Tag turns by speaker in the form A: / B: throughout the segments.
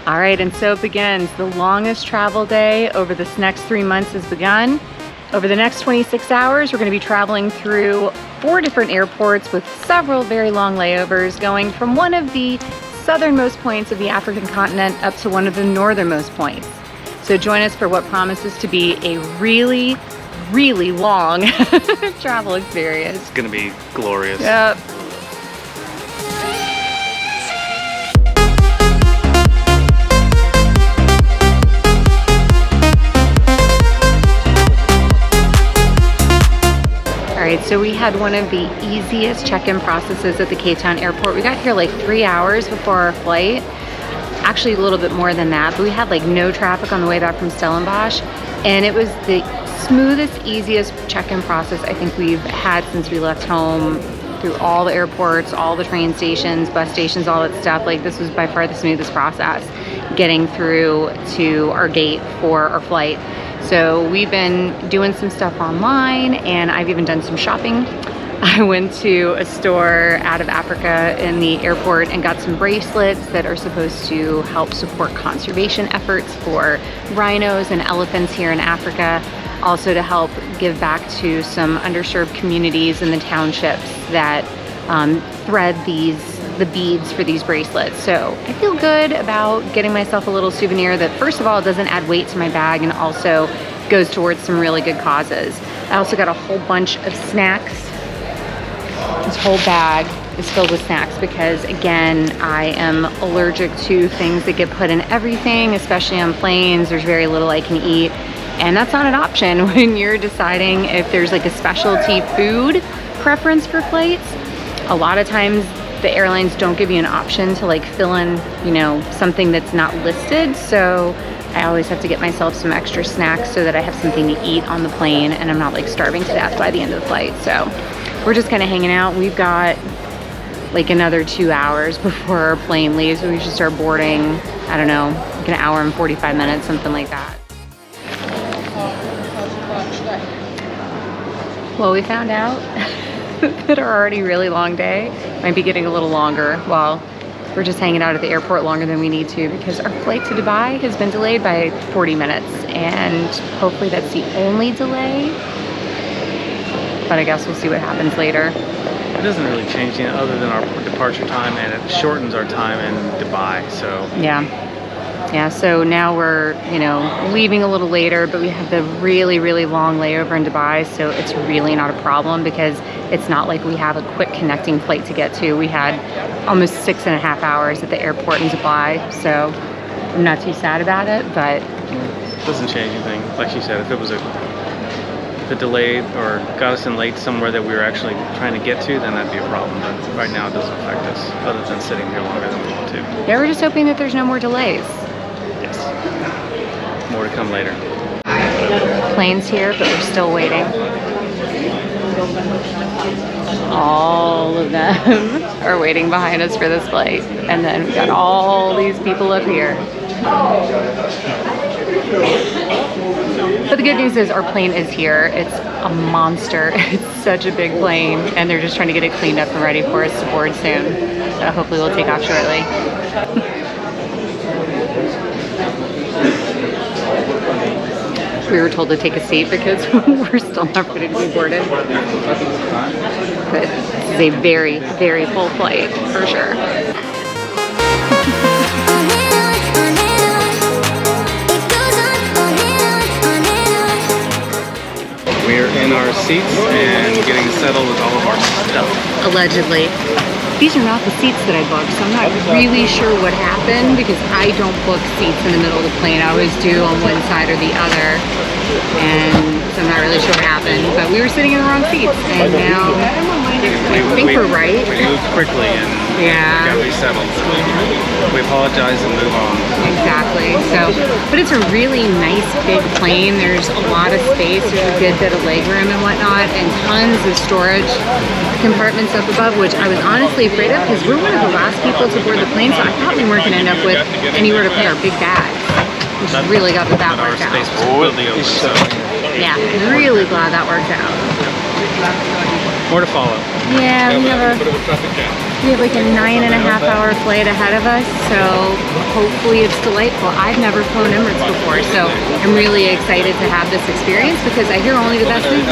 A: All right, and so it begins. The longest travel day over this next 3 months has begun. Over the next 26 hours, we're going to be traveling through 4 different airports with several very long layovers, going from one of the southernmost points of the African continent up to one of the northernmost points. So join us for what promises to be a really, really long travel experience.
B: It's going to be glorious.
A: Yep. Alright, so we had one of the easiest check-in processes at the Cape Town airport. We got here like 3 hours before our flight. Actually a little bit more than that, but we had like no traffic on the way back from Stellenbosch. And it was the smoothest, easiest check-in process I think we've had since we left home, through all the airports, all the train stations, bus stations, all that stuff. Like, this was by far the smoothest process getting through to our gate for our flight. So we've been doing some stuff online, and I've even done some shopping. I went to a store out of Africa in the airport and got some bracelets that are supposed to help support conservation efforts for rhinos and elephants here in Africa. Also to help give back to some underserved communities in the townships that thread the beads for these bracelets. So I feel good about getting myself a little souvenir that, first of all, doesn't add weight to my bag and also goes towards some really good causes. I also got a whole bunch of snacks. This whole bag is filled with snacks because, again, I am allergic to things that get put in everything, especially on planes. There's very little I can eat, and that's not an option when you're deciding if there's like a specialty food preference for flights. A lot of times the airlines don't give you an option to like fill in, you know, something that's not listed. So I always have to get myself some extra snacks so that I have something to eat on the plane and I'm not like starving to death by the end of the flight. So we're just kind of hanging out. We've got like another 2 hours before our plane leaves. So we should start boarding, I don't know, like an hour and 45 minutes, something like that. Well, we found out that our already really long day might be getting a little longer while we're just hanging out at the airport longer than we need to, because our flight to Dubai has been delayed by 40 minutes, and hopefully that's the only delay, but I guess we'll see what happens later.
B: It doesn't really change anything other than our departure time, and it shortens our time in Dubai, so.
A: Yeah, so now we're, you know, leaving a little later, but we have the really, really long layover in Dubai, so it's really not a problem because it's not like we have a quick connecting flight to get to. We had almost 6.5 hours at the airport in Dubai, so I'm not too sad about it, but...
B: It doesn't change anything. Like she said, if it was if it delayed or got us in late somewhere that we were actually trying to get to, then that'd be a problem, but right now it doesn't affect us, other than sitting here longer than we want to.
A: Yeah, we're just hoping that there's no more delays.
B: Yes. More to come later.
A: Plane's here, but we're still waiting. All of them are waiting behind us for this flight. And then we've got all these people up here. But the good news is our plane is here. It's a monster. It's such a big plane. And they're just trying to get it cleaned up and ready for us to board soon. So hopefully we'll take off shortly. We were told to take a seat because we're still not ready to be boarded. But this is a very, very full flight for sure.
B: We're in our seats and getting settled with all of our stuff.
A: Allegedly. These are not the seats that I booked, so I'm not really sure what happened because I don't book seats in the middle of the plane. I always do on one side or the other, and so I'm not really sure what happened. But we were sitting in the wrong seats, and now I think we're right.
B: We moved quickly and got resettled. We apologize and move on.
A: Exactly. So, but it's a really nice big plane. There's a lot of space. There's a good bit of legroom and whatnot, and tons of storage compartments up above, which I was honestly afraid of because we're one of the last people to board the plane, so I thought we weren't going to end up with anywhere to put our big bags. We just really got that worked out. Yeah, really glad that worked out.
B: More to follow.
A: Yeah, we have a We have like a 9.5-hour flight ahead of us, so hopefully it's delightful. I've never flown Emirates before, so I'm really excited to have this experience because I hear only the best things.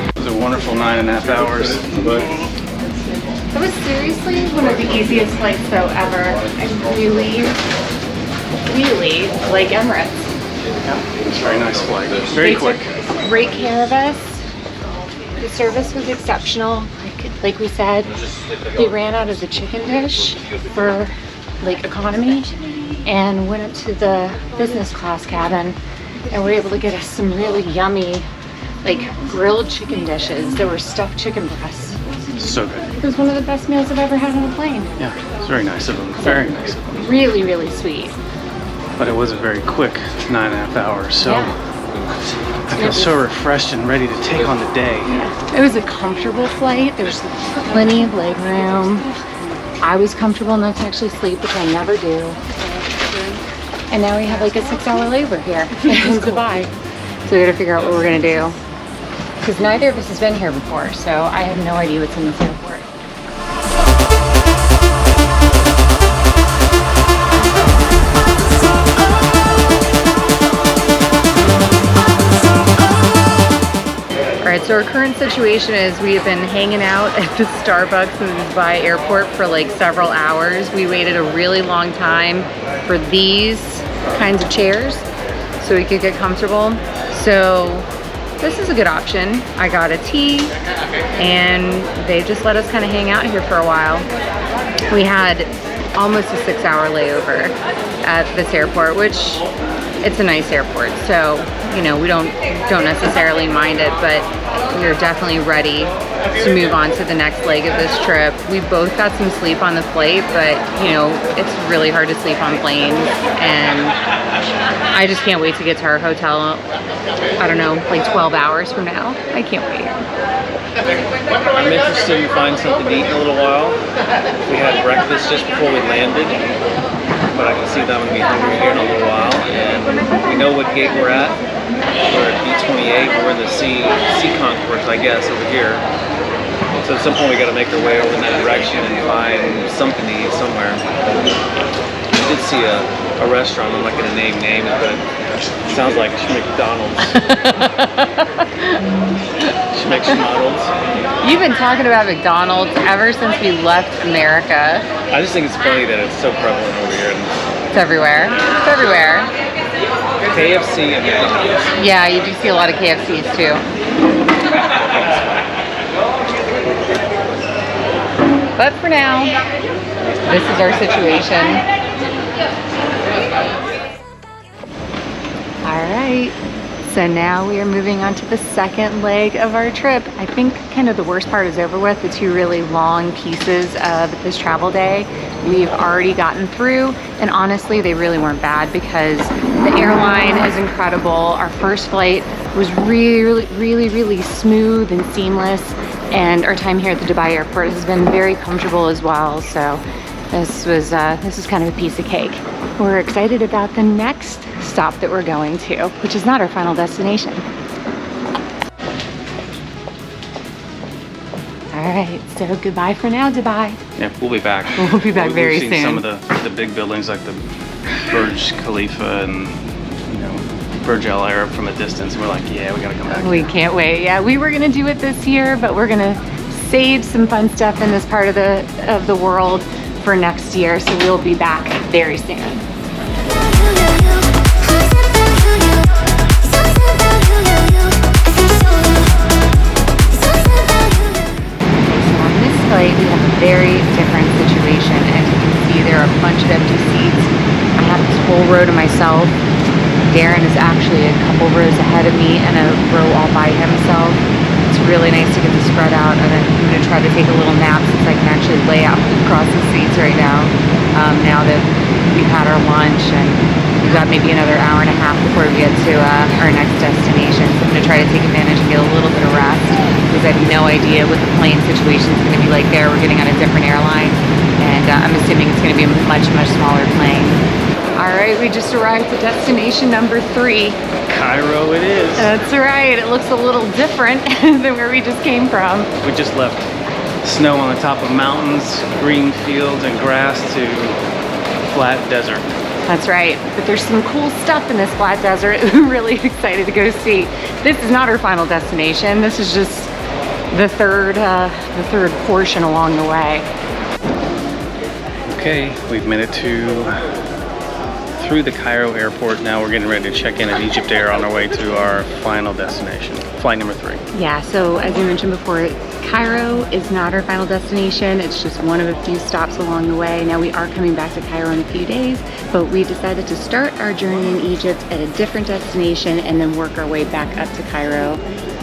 B: It was a wonderful 9.5 hours, but
A: it was seriously one of the easiest flights though ever. I really like Emirates.
B: yeah, it was a very nice flight. Very quick.
A: Took great care of us. The service was exceptional. Like we said, they ran out of the chicken dish for like economy and went up to the business class cabin and were able to get us some really yummy like grilled chicken dishes. There were stuffed chicken breasts.
B: So good.
A: It was one of the best meals I've ever had on a plane.
B: Yeah, it's very nice of them. Very nice of them.
A: Really, really sweet.
B: But it was a very quick 9.5 hours, so
A: Yeah.
B: I feel so refreshed and ready to take on the day.
A: It was a comfortable flight. There was plenty of leg room. I was comfortable enough to actually sleep, which I never do. And now we have like a 6-hour layover here in Dubai. So we gotta figure out what we're gonna do. Because neither of us has been here before, so I have no idea what's in this airport. Alright, so our current situation is we have been hanging out at the Starbucks in the Dubai airport for like several hours. We waited a really long time for these kinds of chairs so we could get comfortable. So this is a good option. I got a tea and they just let us kind of hang out here for a while. We had almost a 6-hour layover at this airport, which it's a nice airport, so you know we don't necessarily mind it, but we are definitely ready to move on to the next leg of this trip. We both got some sleep on the flight, but you know it's really hard to sleep on planes, and I just can't wait to get to our hotel. I don't know, like 12 hours from now. I can't wait.
B: I'm interested in finding something to eat in a little while. We had breakfast just before we landed. but I can see that I'm gonna be hungry here in a little while. And we know what gate we're at. We're at B28. We're in the sea concourse, I guess, over here. So at some point we got to make our way over in that direction and find something to eat somewhere. I did see a restaurant. I'm not gonna name names, but it sounds like McDonald's. McDonald's.
A: You've been talking about McDonald's ever since we left America.
B: I just think it's funny that it's so prevalent over here.
A: It's everywhere. It's everywhere.
B: KFC and McDonald's.
A: Yeah, you do see a lot of KFCs too. But for now, this is our situation. All right. So now we are moving on to the second leg of our trip. I think kind of the worst part is over with, the two really long pieces of this travel day. We've already gotten through, and honestly, they really weren't bad because the airline is incredible. Our first flight was really smooth and seamless, and our time here at the Dubai airport has been very comfortable as well. So this is kind of a piece of cake. We're excited about the next stop that we're going to, which is not our final destination. All right, so goodbye for now, Dubai.
B: Yeah, we'll be back.
A: We'll be back very soon.
B: We've seen some of the big buildings like the Burj Khalifa and Burj Al Arab from a distance. We're like, yeah, we gotta come back.
A: We can't wait. Yeah, we were gonna do it this year, but we're gonna save some fun stuff in this part of the world for next year. So we'll be back very soon. We have a very different situation. As you can see, there are a bunch of empty seats. I have this whole row to myself. Darren is actually a couple rows ahead of me and a row all by himself. It's really nice to get to spread out, and I'm going to try to take a little nap since I can actually lay out across the seats right now. Now that we've had our lunch, and we've got maybe another hour and a half before we get to our next destination. So I'm going to try to take advantage and get a little bit of rest, because I have no idea what the plane situation is going to be like there. We're getting on a different airline, and I'm assuming it's going to be a much smaller plane. All right, we just arrived at destination number 3.
B: Cairo it is.
A: That's right. It looks a little different than where we just came from.
B: We just left snow on the top of mountains, green fields and grass to flat desert.
A: That's right. But there's some cool stuff in this flat desert. I'm really excited to go see. This is not our final destination. This is just the third portion along the way.
B: Okay, we've made it through the Cairo airport. Now we're getting ready to check in at Egypt Air on our way to our final destination, flight number 3.
A: Yeah, so as we mentioned before, Cairo is not our final destination. It's just one of a few stops along the way. Now we are coming back to Cairo in a few days, but we decided to start our journey in Egypt at a different destination and then work our way back up to Cairo.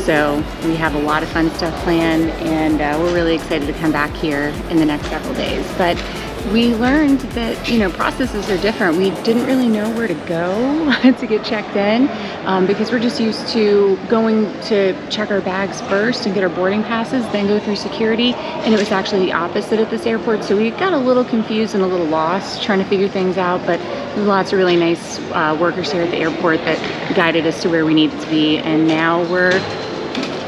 A: So we have a lot of fun stuff planned, and we're really excited to come back here in the next several days. But we learned that, processes are different. We didn't really know where to go to get checked in because we're just used to going to check our bags first and get our boarding passes, then go through security. And it was actually the opposite at this airport. So we got a little confused and a little lost trying to figure things out. But there's lots of really nice workers here at the airport that guided us to where we needed to be. And now we're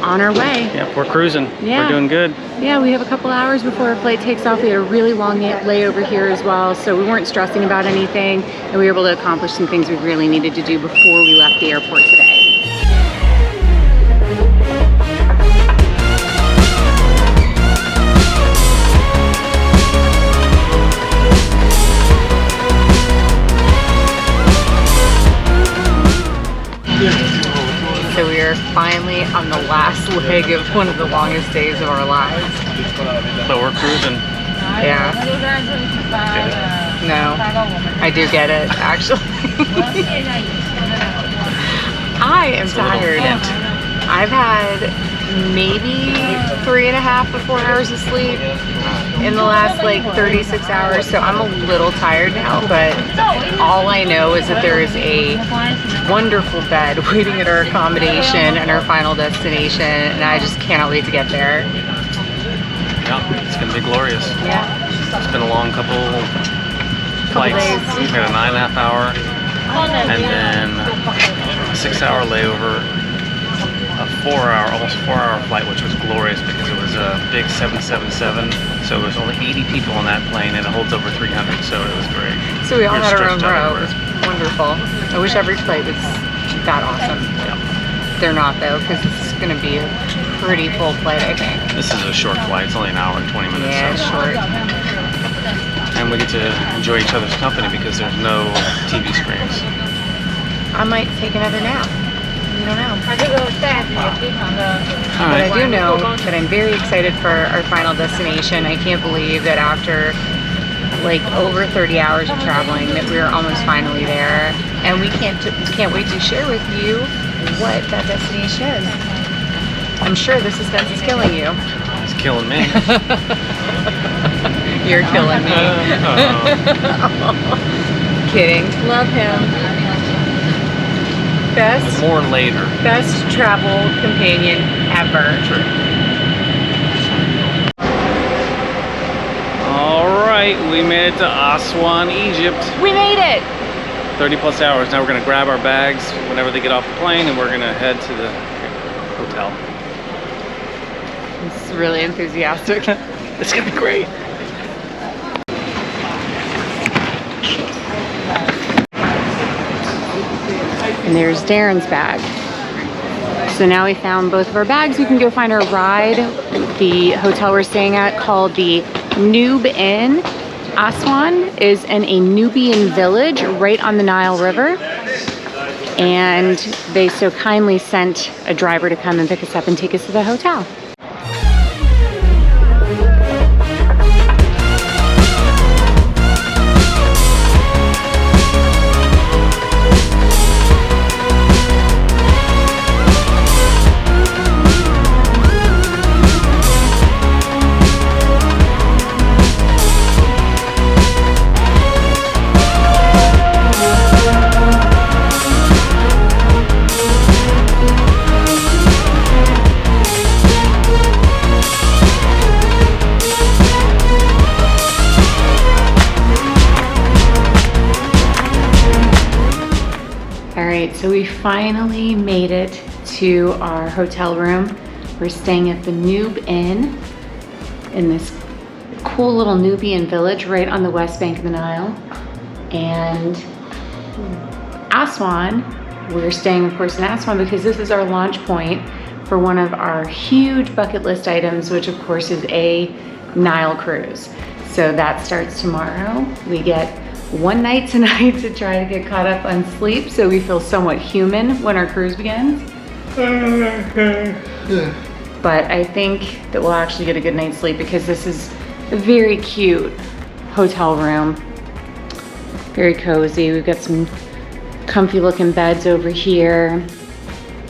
A: on our way.
B: Yep, we're cruising.
A: Yeah.
B: We're doing good.
A: Yeah, we have a couple hours before our flight takes off. We had a really long layover here as well, so we weren't stressing about anything, and we were able to accomplish some things we really needed to do before we left the airport today. So we are finally on the last leg of one of the longest days of our lives.
B: But we're cruising.
A: Yeah. No, I do get it, actually. I am tired. I've had maybe 3.5 to 4 hours of sleep in the last 36 hours, so I'm a little tired now, but all I know is that there is a wonderful bed waiting at our accommodation and our final destination, and I just cannot wait to get there.
B: Yeah, it's gonna be glorious.
A: Yeah.
B: It's been a long couple flights.
A: days.
B: We had a 9.5 hour, and then a 6-hour layover, a 4-hour, almost 4-hour flight, which was glorious because it was a big 777. So there's only 80 people on that plane, and it holds over 300. So it was great.
A: So we all
B: were
A: had our own
B: stretched out
A: row. It was
B: everywhere.
A: wonderful. I wish every flight was that awesome.
B: Yeah.
A: They're not though, because it's going to be a pretty full flight, I think.
B: This is a short flight. It's only an hour and 20 minutes.
A: Yeah,
B: so.
A: short.
B: And we get to enjoy each other's company because there's no TV screens.
A: I might take another nap. You don't know.
B: All
A: But I
B: right.
A: do know that I'm very excited for our final destination. I can't believe that after like over 30 hours of traveling that we're almost finally there. And we can't wait to share with you what that destination is. I'm sure the suspense is killing you.
B: It's killing me.
A: You're killing me. Kidding. Love him. Best
B: More later.
A: travel companion ever.
B: True. All right, we made it to Aswan, Egypt.
A: We made it!
B: 30 plus hours. Now we're gonna grab our bags whenever they get off the plane, and we're gonna head to the hotel.
A: It's really enthusiastic.
B: It's gonna be great.
A: And there's Darren's bag. So now we found both of our bags. We can go find our ride. The hotel we're staying at, called the Noob Inn. Aswan is in a Nubian village right on the Nile River. And they so kindly sent a driver to come and pick us up and take us to the hotel. So we finally made it to our hotel room. We're staying at the Noob Inn in this cool little Nubian village right on the west bank of the Nile. And Aswan, we're staying of course in Aswan because this is our launch point for one of our huge bucket list items, which of course is a Nile cruise. So that starts tomorrow. We get one night tonight to try to get caught up on sleep so we feel somewhat human when our cruise begins. But I think that we'll actually get a good night's sleep because this is a very cute hotel room. Very cozy. We've got some comfy looking beds over here.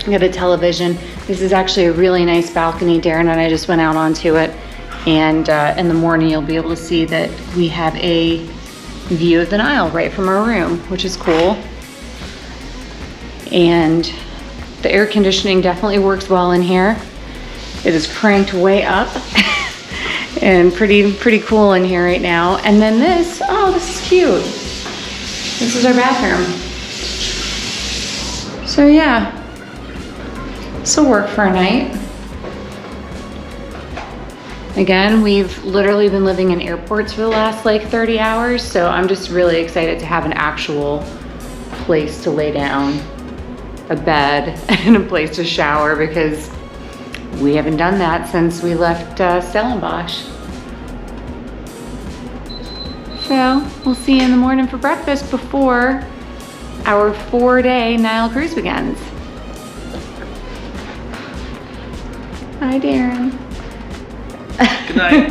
A: We got a television. This is actually a really nice balcony. Darren and I just went out onto it. And in the morning you'll be able to see that we have a view of the Nile right from our room, which is cool. And the air conditioning definitely works well in here. It is cranked way up and pretty cool in here right now. And then this, oh, this is cute. This is our bathroom. So yeah, this will work for a night. Again, we've literally been living in airports for the last like 30 hours, so I'm just really excited to have an actual place to lay down, a bed, and a place to shower because we haven't done that since we left Stellenbosch. So we'll see you in the morning for breakfast before our 4-day Nile cruise begins. Hi, Darren.
B: Good night.